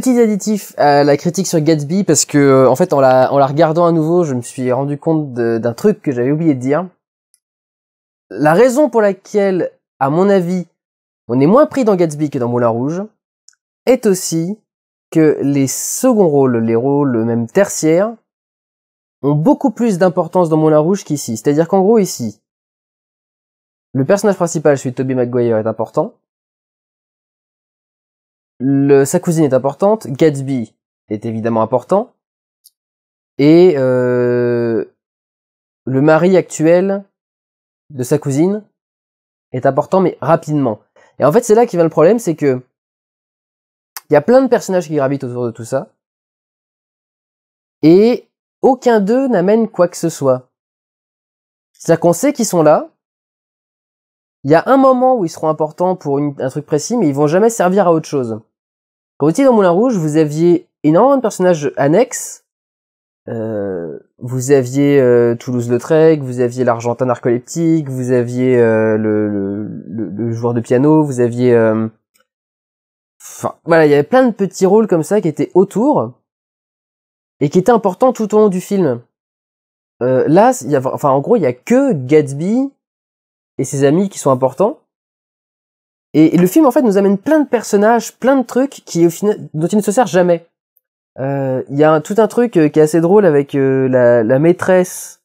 petit additif à la critique sur Gatsby parce que en fait en la regardant à nouveau, je me suis rendu compte d'un truc que j'avais oublié de dire. La raison pour laquelle, à mon avis, on est moins pris dans Gatsby que dans Moulin Rouge est aussi que les seconds rôles, les rôles même tertiaires, ont beaucoup plus d'importance dans Moulin Rouge qu'ici. C'est-à-dire qu'en gros ici, le personnage principal, celui de Tobey Maguire, est important. Sa cousine est importante, Gatsby est évidemment important, et le mari actuel de sa cousine est important, mais rapidement. Et en fait, c'est là qu'il vient le problème, c'est que il y a plein de personnages qui gravitent autour de tout ça, et aucun d'eux n'amène quoi que ce soit. C'est-à-dire qu'on sait qu'ils sont là, il y a un moment où ils seront importants pour un truc précis, mais ils vont jamais servir à autre chose. Quand vous étiez dans Moulin Rouge, vous aviez énormément de personnages annexes. Vous aviez Toulouse-Lautrec, vous aviez l'Argentin narcoleptique, vous aviez le joueur de piano, vous aviez... Enfin, voilà, il y avait plein de petits rôles comme ça qui étaient autour et qui étaient importants tout au long du film. Là, en gros, il y a que Gatsby et ses amis qui sont importants. Et le film, en fait, nous amène plein de personnages, plein de trucs qui, au final, dont il ne se sert jamais. Il y a tout un truc qui est assez drôle avec la maîtresse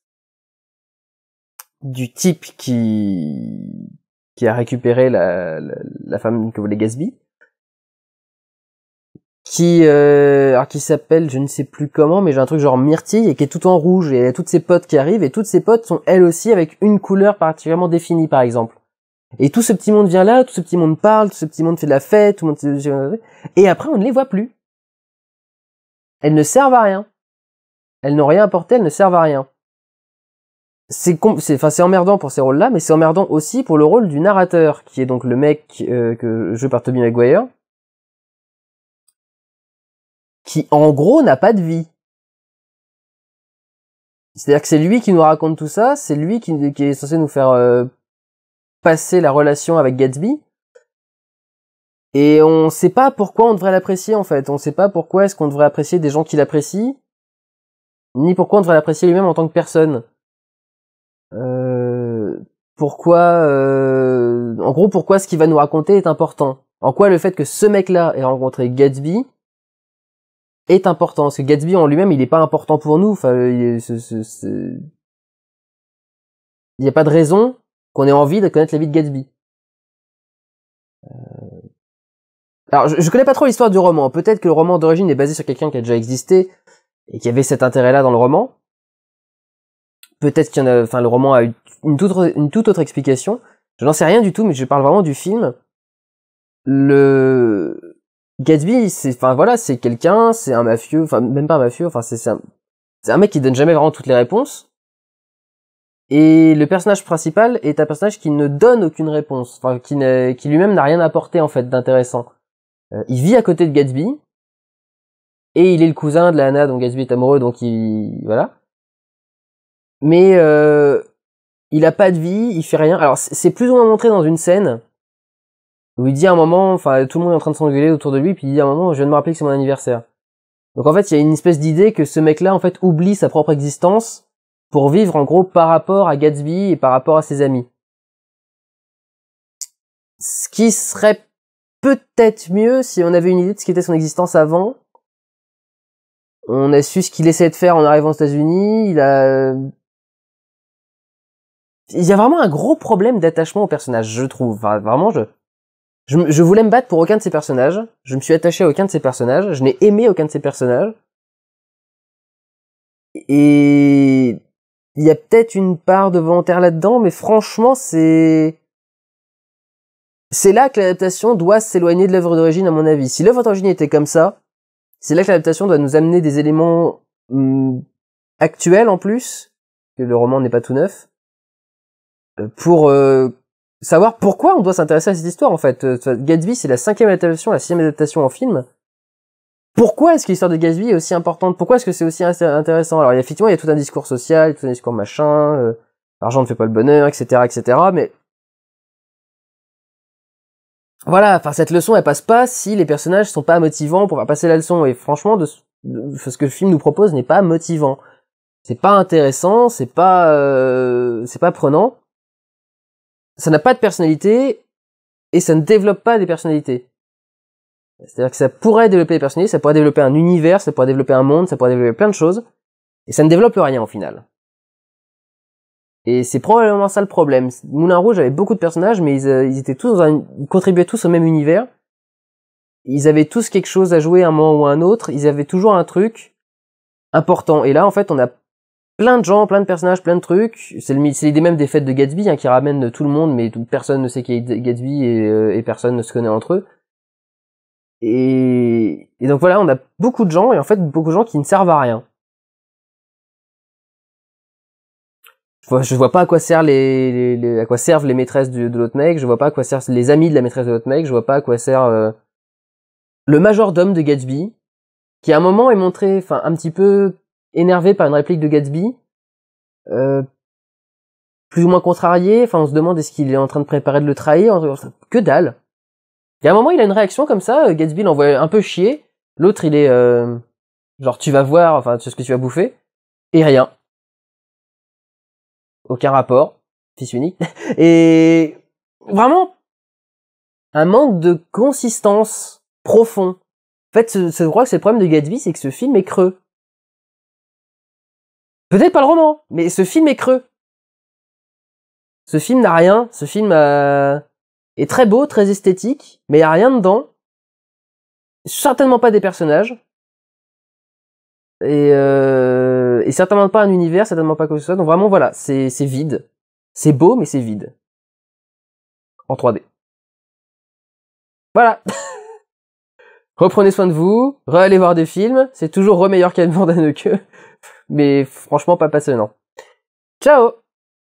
du type qui a récupéré la femme que voulait Gatsby, qui s'appelle, je ne sais plus comment, mais j'ai un truc genre Myrtille et qui est tout en rouge et elle a toutes ses potes qui arrivent et toutes ses potes sont elles aussi avec une couleur particulièrement définie, par exemple. Et tout ce petit monde vient là, tout ce petit monde parle, tout ce petit monde fait de la fête, tout le monde... Et après, on ne les voit plus. Elles ne servent à rien. Elles n'ont rien apporté, elles ne servent à rien. C'est emmerdant pour ces rôles-là, mais c'est emmerdant aussi pour le rôle du narrateur, qui est donc le mec que joué par Tobey Maguire, qui, en gros, n'a pas de vie. C'est-à-dire que c'est lui qui nous raconte tout ça, c'est lui qui est censé nous faire passer la relation avec Gatsby, et on sait pas pourquoi on devrait l'apprécier, en fait. On sait pas pourquoi est-ce qu'on devrait apprécier des gens qui l'apprécient, ni pourquoi on devrait l'apprécier lui-même en tant que personne. En gros, pourquoi ce qu'il va nous raconter est important. En quoi le fait que ce mec-là ait rencontré Gatsby est important. Parce que Gatsby en lui-même, il est pas important pour nous. Enfin, il y a pas de raison qu'on ait envie de connaître la vie de Gatsby. Alors, je connais pas trop l'histoire du roman. Peut-être que le roman d'origine est basé sur quelqu'un qui a déjà existé et qui avait cet intérêt-là dans le roman. Peut-être qu'il y en a, enfin, le roman a eu une toute autre explication. Je n'en sais rien du tout, mais je parle vraiment du film. Le Gatsby, c'est quelqu'un, c'est un mafieux, enfin, même pas un mafieux, enfin, c'est un mec qui donne jamais vraiment toutes les réponses. Et le personnage principal est un personnage qui ne donne aucune réponse, enfin, qui lui-même n'a rien apporté, en fait, d'intéressant. Il vit à côté de Gatsby, et il est le cousin de Lana dont Gatsby est amoureux, donc voilà. Mais il a pas de vie, il fait rien. Alors c'est plus ou moins montré dans une scène où il dit à un moment, enfin tout le monde est en train de s'engueuler autour de lui, puis il dit à un moment, je viens de me rappeler que c'est mon anniversaire. Donc en fait, il y a une espèce d'idée que ce mec-là en fait oublie sa propre existence pour vivre en gros par rapport à Gatsby et par rapport à ses amis. Ce qui serait peut-être mieux si on avait une idée de ce qu'était son existence avant. On a su ce qu'il essayait de faire en arrivant aux États-Unis, il y a vraiment un gros problème d'attachement au personnage, je trouve. Enfin, vraiment, je voulais me battre pour aucun de ces personnages. Je me suis attaché à aucun de ces personnages. Je n'ai aimé aucun de ces personnages. Et il y a peut-être une part de volontaire là-dedans, mais franchement, c'est là que l'adaptation doit s'éloigner de l'œuvre d'origine, à mon avis. Si l'œuvre d'origine était comme ça, c'est là que l'adaptation doit nous amener des éléments actuels en plus, que le roman n'est pas tout neuf, pour savoir pourquoi on doit s'intéresser à cette histoire, en fait. Gatsby, c'est la 5e adaptation, la 6e adaptation en film. Pourquoi est-ce que l'histoire de Gatsby est aussi importante? Pourquoi est-ce que c'est aussi intéressant? Alors, effectivement, il y a tout un discours social, tout un discours machin, l'argent ne fait pas le bonheur, etc., etc., mais voilà, enfin cette leçon elle passe pas si les personnages sont pas motivants pour faire passer la leçon. Et franchement, ce que le film nous propose n'est pas motivant. C'est pas intéressant, c'est pas prenant. Ça n'a pas de personnalité et ça ne développe pas des personnalités. C'est-à-dire que ça pourrait développer des personnalités, ça pourrait développer un univers, ça pourrait développer un monde, ça pourrait développer plein de choses, et ça ne développe rien au final. Et c'est probablement ça le problème. Moulin Rouge avait beaucoup de personnages, mais ils étaient tous ils contribuaient tous au même univers. Ils avaient tous quelque chose à jouer à un moment ou à un autre, ils avaient toujours un truc important. Et là, en fait, on a plein de gens, plein de personnages, plein de trucs. C'est l'idée même des fêtes de Gatsby, hein, qui ramène tout le monde, mais personne ne sait qui est Gatsby et personne ne se connaît entre eux. Et donc voilà, on a beaucoup de gens, et en fait, beaucoup de gens qui ne servent à rien. Je vois pas à quoi servent à quoi servent les maîtresses de l'autre mec, je vois pas à quoi servent les amis de la maîtresse de l'autre mec, je vois pas à quoi sert le majordome de Gatsby, qui à un moment est montré, enfin, un petit peu énervé par une réplique de Gatsby, plus ou moins contrarié, enfin, on se demande est-ce qu'il est en train de préparer de le trahir, que dalle. Il y a un moment, il a une réaction comme ça, Gatsby l'envoie un peu chier, l'autre il est genre tu vas voir, enfin tu sais ce que tu vas bouffer, et rien. Aucun rapport, fils unique. Et vraiment, un manque de consistance profond. En fait, je crois que c'est le problème de Gatsby, c'est que ce film est creux. Peut-être pas le roman, mais ce film est creux. Ce film n'a rien, ce film est très beau, très esthétique, mais il n'y a rien dedans. Certainement pas des personnages. Et certainement pas un univers, certainement pas quoi que ce soit. Donc vraiment, voilà, c'est vide. C'est beau, mais c'est vide. En 3D. Voilà. Reprenez soin de vous, allez voir des films, c'est toujours meilleur qu'Anne Vandaneke, mais franchement pas passionnant. Ciao!